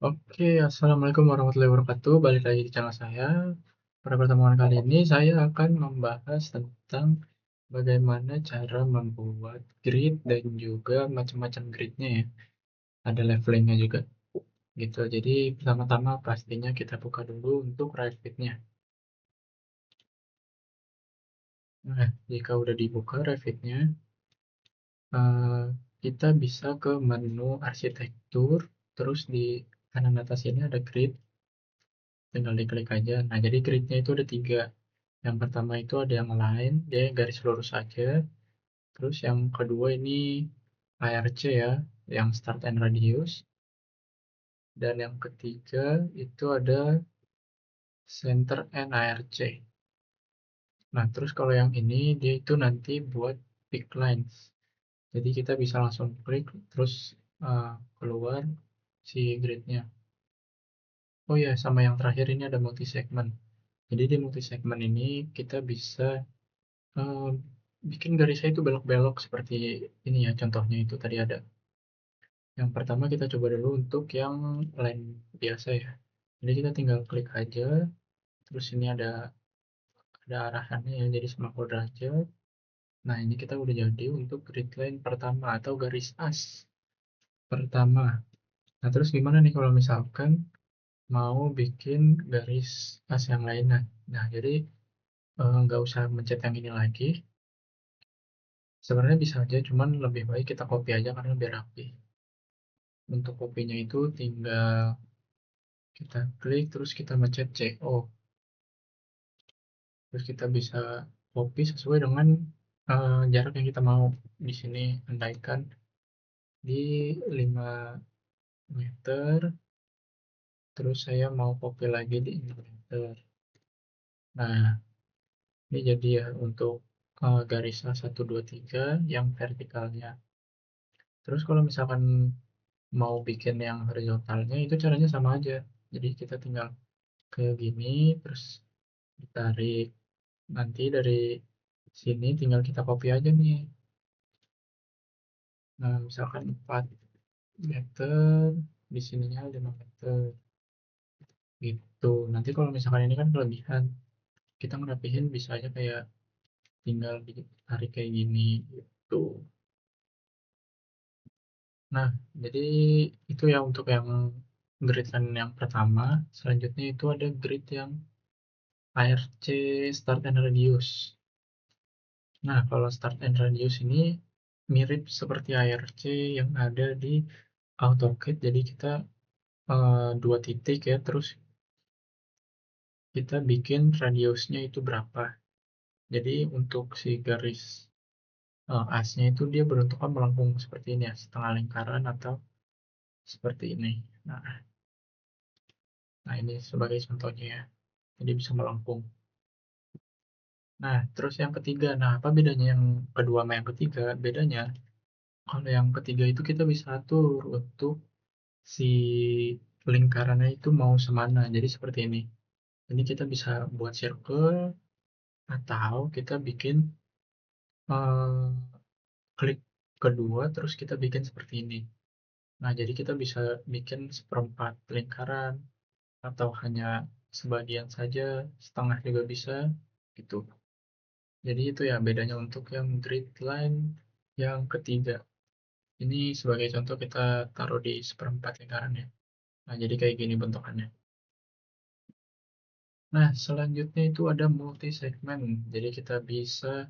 Oke, assalamualaikum warahmatullahi wabarakatuh. Balik lagi di channel saya. Pada pertemuan kali ini, saya akan membahas tentang bagaimana cara membuat grid dan juga macam-macam gridnya ya. Ada levelingnya juga, gitu. Jadi pertama-tama pastinya kita buka dulu untuk Revit-nya. Nah, jika udah dibuka Revit-nya, eh, kita bisa ke menu arsitektur, terus di kanan atas ini ada grid. Tinggal diklik aja. Nah, jadi gridnya itu ada tiga. Yang pertama itu ada yang line, dia garis lurus saja. Terus yang kedua ini ARC ya, yang start and radius. Dan yang ketiga itu ada center and ARC. Nah, terus kalau yang ini dia itu nanti buat pick lines. Jadi kita bisa langsung klik, terus keluar si gridnya. Oh ya, sama yang terakhir ini ada multi segment. Jadi di multi segment ini kita bisa Eee, bikin garisnya itu belok-belok seperti ini ya, contohnya itu tadi ada. Yang pertama kita coba dulu untuk yang line biasa ya. Jadi kita tinggal klik aja, terus ini ada arahannya ya, jadi 90 derajat. Nah, ini kita udah jadi untuk grid line pertama atau garis as pertama. Nah, terus gimana nih kalau misalkan mau bikin garis as yang lain? Nah, jadi nggak usah mencet yang ini lagi. Sebenarnya bisa aja, cuman lebih baik kita copy aja karena biar rapi. Untuk kopinya itu tinggal kita klik terus kita mencet CO. Terus kita bisa copy sesuai dengan jarak yang kita mau. Di sini andaikan di 5 meter, terus saya mau copy lagi di 6 meter. Nah, ini jadi ya untuk garis A1, 2, 3 yang vertikalnya. Terus kalau misalkan mau bikin yang horizontalnya itu caranya sama aja. Jadi kita tinggal ke gini, terus ditarik. Nanti dari sini tinggal kita copy aja nih. Nah, misalkan 4 meter, di sininya 5 meter, gitu. Nanti kalau misalkan ini kan kelebihan, kita ngerapihin bisa aja kayak tinggal ditarik kayak gini, gitu. Nah, jadi itu ya untuk yang grid line yang pertama. Selanjutnya itu ada grid yang ARC start and radius. Nah, kalau start and radius ini mirip seperti ARC yang ada di AutoCAD. Jadi kita dua titik ya, terus kita bikin radiusnya itu berapa. Jadi untuk si garis asnya itu dia beruntukan melengkung seperti ini ya, setengah lingkaran atau seperti ini. Nah, nah ini sebagai contohnya ya. Jadi bisa melengkung. Nah, terus yang ketiga, nah apa bedanya yang kedua sama yang ketiga? Bedanya kalau yang ketiga itu kita bisa atur untuk si lingkarannya itu mau semana. Jadi seperti ini. Ini kita bisa buat circle atau kita bikin eh, klik kedua terus kita bikin seperti ini. Nah, jadi kita bisa bikin seperempat lingkaran atau hanya sebagian saja, setengah juga bisa gitu. Jadi itu ya bedanya untuk yang grid line yang ketiga. Ini sebagai contoh kita taruh di seperempat lingkaran ya. Nah, jadi kayak gini bentukannya. Nah, selanjutnya itu ada multi segment. Jadi kita bisa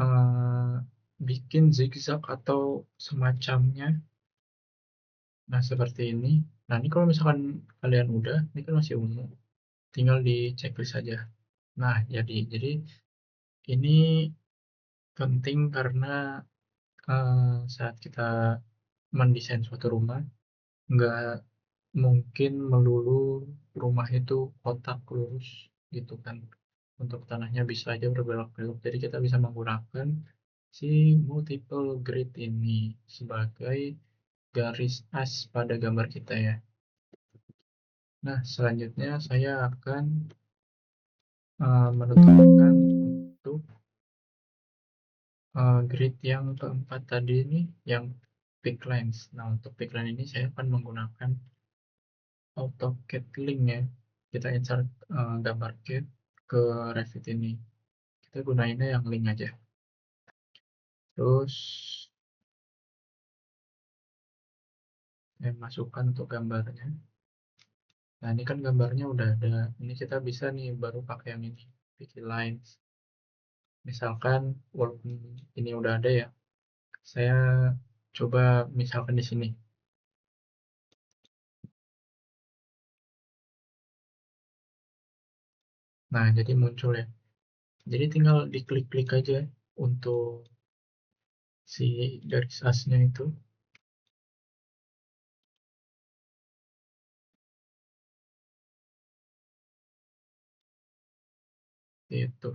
eh, bikin zigzag atau semacamnya. Nah, seperti ini. Nah, ini kalau misalkan kalian udah, ini kan masih ungu, tinggal di checklist saja. Nah, jadi ini penting karena saat kita mendesain suatu rumah, nggak mungkin melulu rumah itu kotak lurus gitu kan. Untuk tanahnya bisa aja berbelok-belok. Jadi kita bisa menggunakan si multiple grid ini sebagai garis as pada gambar kita ya. Nah, selanjutnya saya akan menentukan untuk grid yang keempat tadi ini, yang pick lines. Nah, untuk pick line ini saya akan menggunakan AutoCAD link ya. Kita insert gambar CAD ke Revit ini. Kita gunainnya yang link aja. Terus masukkan untuk gambarnya. Nah, ini kan gambarnya udah ada. Ini kita bisa nih baru pakai yang ini, bikin lines. Misalkan walaupun ini udah ada ya, saya coba misalkan di sini. Nah, jadi muncul ya. Jadi tinggal diklik-klik aja untuk si garis asnya itu. Itu.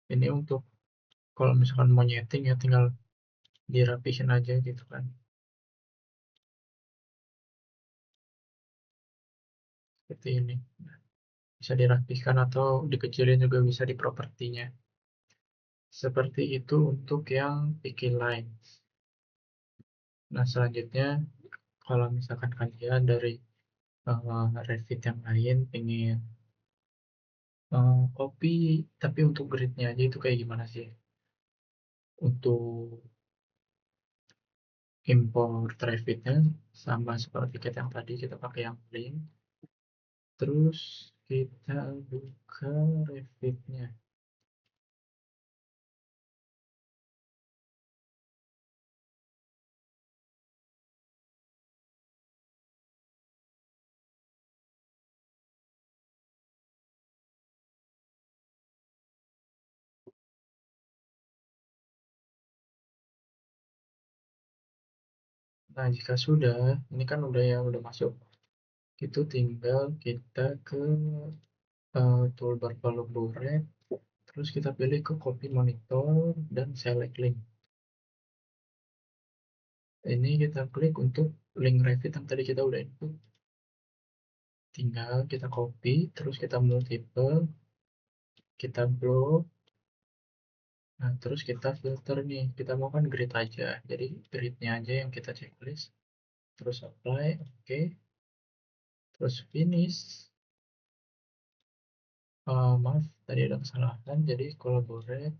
Ini untuk kalau misalkan mau nyeting ya tinggal dirapihin aja gitu kan. Seperti ini. Bisa dirapihkan atau dikecilin juga bisa di propertinya. Seperti itu untuk yang bikin lines. Nah, selanjutnya kalau misalkan kalian dari Revit yang lain pengen copy tapi untuk grid-nya aja itu kayak gimana sih? Untuk import Revit-nya sama seperti kita yang tadi kita pakai yang link. Terus kita buka Revit-nya. Nah, jika sudah, ini kan udah ya udah masuk. Itu tinggal kita ke toolbar collaborate, terus kita pilih ke copy monitor dan select link. Ini kita klik untuk link Revit yang tadi kita udah input. Tinggal kita copy, terus kita multiple, kita blok, nah terus kita filter nih. Kita mau kan grid aja, jadi gridnya aja yang kita checklist. Terus apply, oke. Terus finish. Maaf, tadi ada kesalahan, jadi collaborate,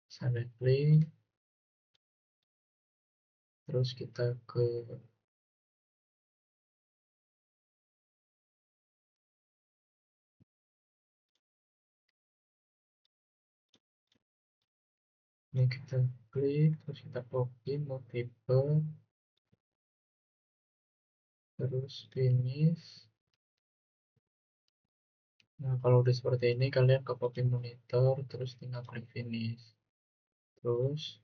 select link, terus kita ke ini kita klik, terus kita copy multiple, terus finish. Nah, kalau udah seperti ini, kalian ke copy monitor, terus tinggal klik finish. Terus,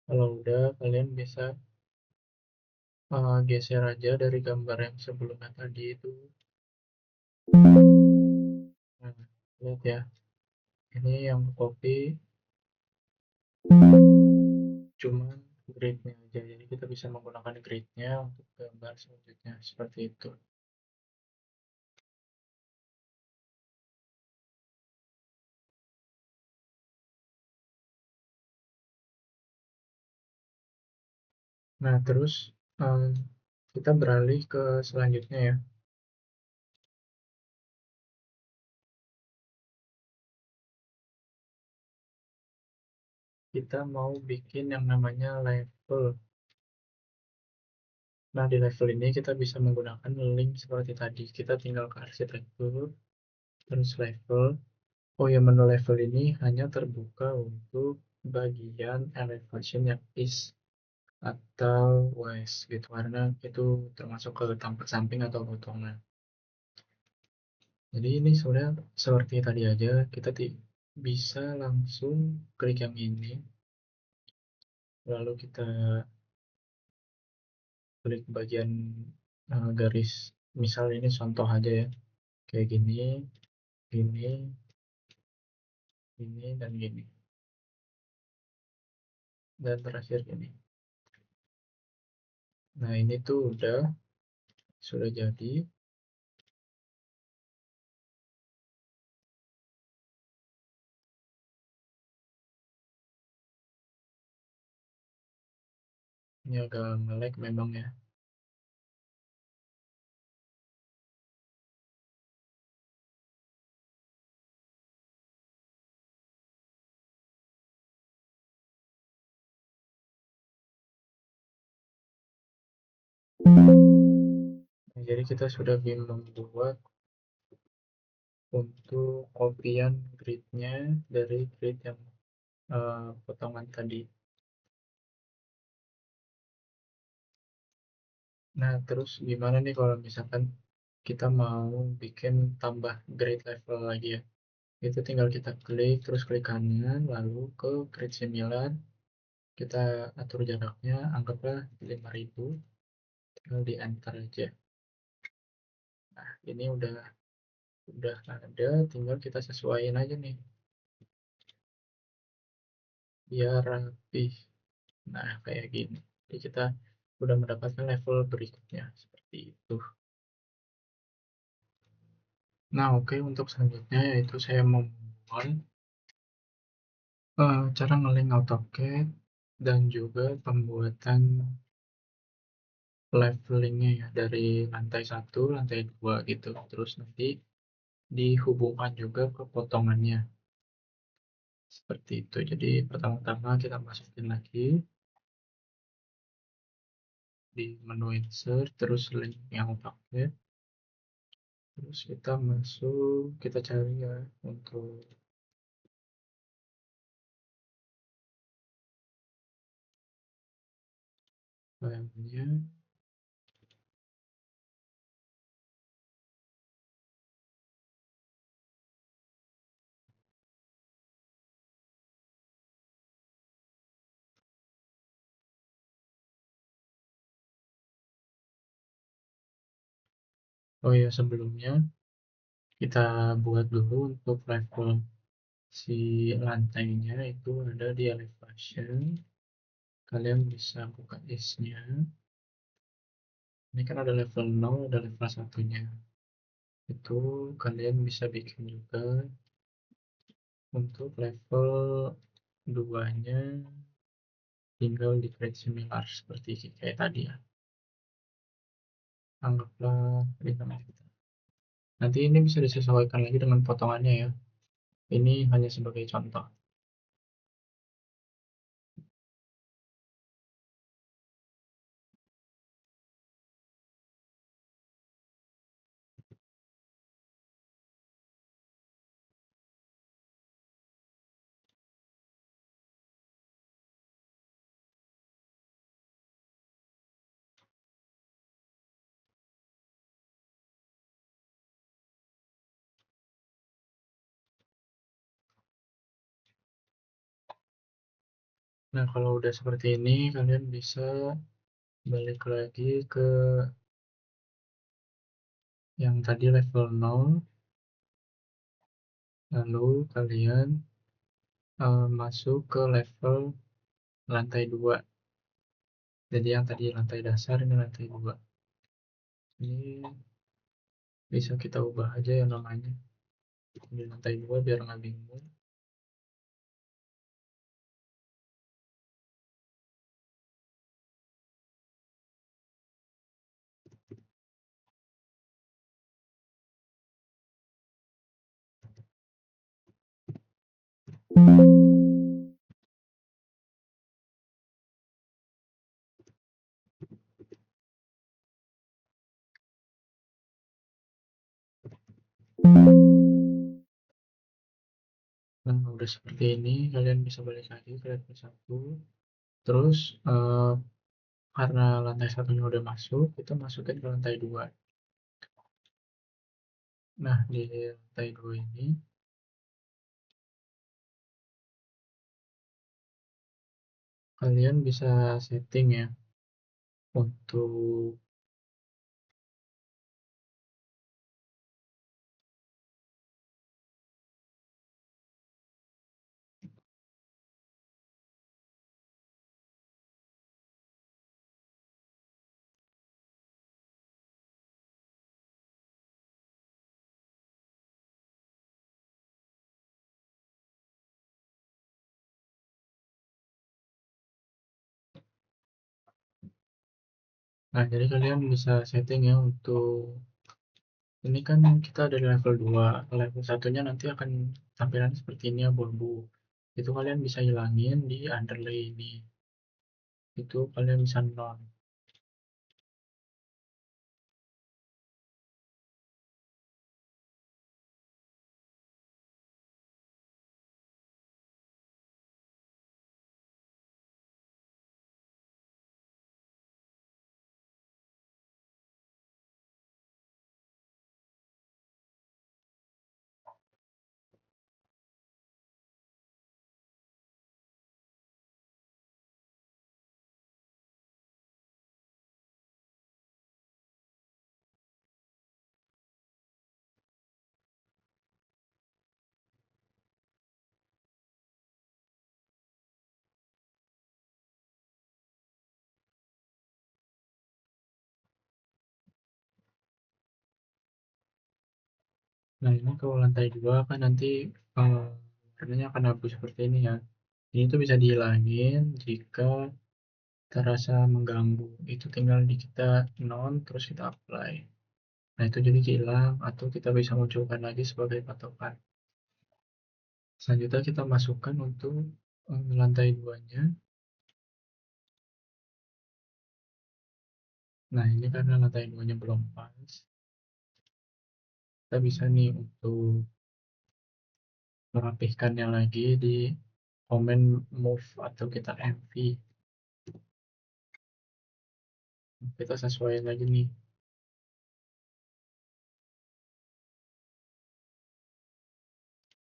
kalau udah, kalian bisa geser aja dari gambar yang sebelumnya tadi itu. Nah, lihat ya, ini yang copy cuman grid-nya aja. Jadi kita bisa menggunakan grid-nya untuk gambar selanjutnya seperti itu. Nah, terus kita beralih ke selanjutnya ya. Kita mau bikin yang namanya level. Nah, di level ini kita bisa menggunakan link seperti tadi. Kita tinggal ke arsitektur, terus level. Oh ya, menu level ini hanya terbuka untuk bagian elevation yang east atau west gitu, karena itu termasuk ke tampak samping atau potongan. Jadi ini sebenarnya seperti tadi aja, kita bisa langsung klik yang ini, lalu kita klik bagian garis, misal ini contoh aja ya, kayak gini, gini, gini, dan gini. dan terakhir ini. Nah, ini tuh sudah jadi. Ini agak nge-lag memang ya. Nah, jadi kita sudah membuat untuk kopian grid-nya dari grid yang potongan tadi. Nah, terus gimana nih kalau misalkan kita mau bikin tambah grade level lagi ya? Itu tinggal kita klik, terus klik kanan, lalu ke grade 9, kita atur jaraknya, anggaplah 5000, tinggal di enter aja. Nah, ini udah ada, tinggal kita sesuaiin aja nih, biar rapih. Nah, kayak gini. Jadi kita udah mendapatkan level berikutnya, seperti itu. Nah, oke, untuk selanjutnya yaitu saya membuat cara nge-link AutoCAD dan juga pembuatan levelingnya ya dari lantai 1, lantai 2 gitu. Terus nanti dihubungkan juga ke potongannya. Seperti itu. Jadi pertama-tama kita masukin lagi di menu insert, terus link yang AutoCAD. Terus kita masuk, kita cari ya untuk filenya. Oh ya, sebelumnya kita buat dulu untuk level si lantainya itu ada di elevation. Kalian bisa buka is-nya. Ini kan ada level 0, ada level 1-nya. Itu kalian bisa bikin juga untuk level 2-nya, tinggal di create similar seperti kayak tadi ya. Anggaplah ini namanya kita. Nanti ini bisa disesuaikan lagi dengan potongannya ya. Ini hanya sebagai contoh. Nah, kalau udah seperti ini, kalian bisa balik lagi ke yang tadi level 0, lalu kalian masuk ke level lantai 2. Jadi yang tadi lantai dasar, ini lantai 2. Ini bisa kita ubah aja ya namanya. Di lantai 2 biar nggak bingung. Nah, udah seperti ini, kalian bisa balik lagi ke level 1. Terus, karena lantai satunya udah masuk, kita masukin ke lantai 2. Nah, di lantai 2 ini, kalian bisa setting ya untuk Nah, jadi kalian bisa setting ya untuk ini kan kita ada di level 2, level satunya nanti akan tampilan seperti ini abu-abu. Itu kalian bisa hilangin di underlay ini. Itu kalian bisa non. Nah, ini kalau lantai 2 kan nanti warnanya akan abu seperti ini ya. Ini tuh bisa dihilangin jika terasa mengganggu. Itu tinggal di kita non terus kita apply. Nah, itu jadi hilang atau kita bisa munculkan lagi sebagai patokan. Selanjutnya kita masukkan untuk lantai 2-nya. Nah, ini karena lantai 2-nya belum pas. Kita bisa nih untuk merapihkannya lagi di komen move atau kita MV. Kita sesuaikan lagi nih.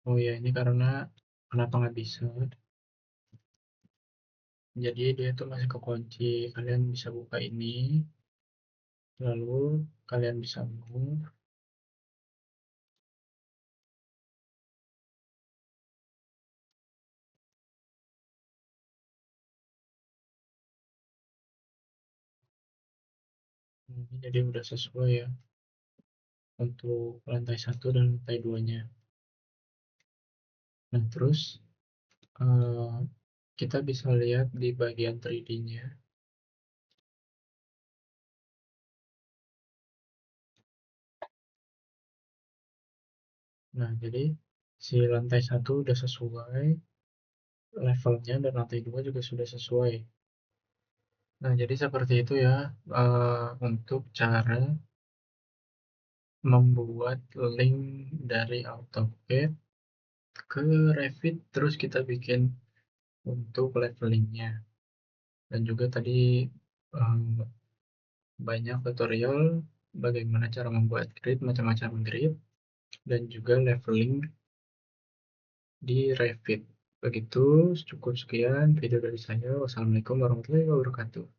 Oh ya, ini karena kenapa nggak bisa? Jadi dia tuh masih kekunci. Kalian bisa buka ini, lalu kalian bisa move. Ini jadi udah sesuai ya untuk lantai satu dan lantai 2-nya. Nah, terus eh, kita bisa lihat di bagian 3D-nya. Nah, jadi si lantai satu udah sesuai, levelnya dan lantai 2 juga sudah sesuai. Nah, jadi seperti itu ya untuk cara membuat link dari AutoCAD ke Revit, terus kita bikin untuk levelingnya. Dan juga tadi eh, banyak tutorial bagaimana cara membuat grid, macam-macam grid, dan juga leveling di Revit. Begitu, cukup sekian video dari saya. Wassalamualaikum warahmatullahi wabarakatuh.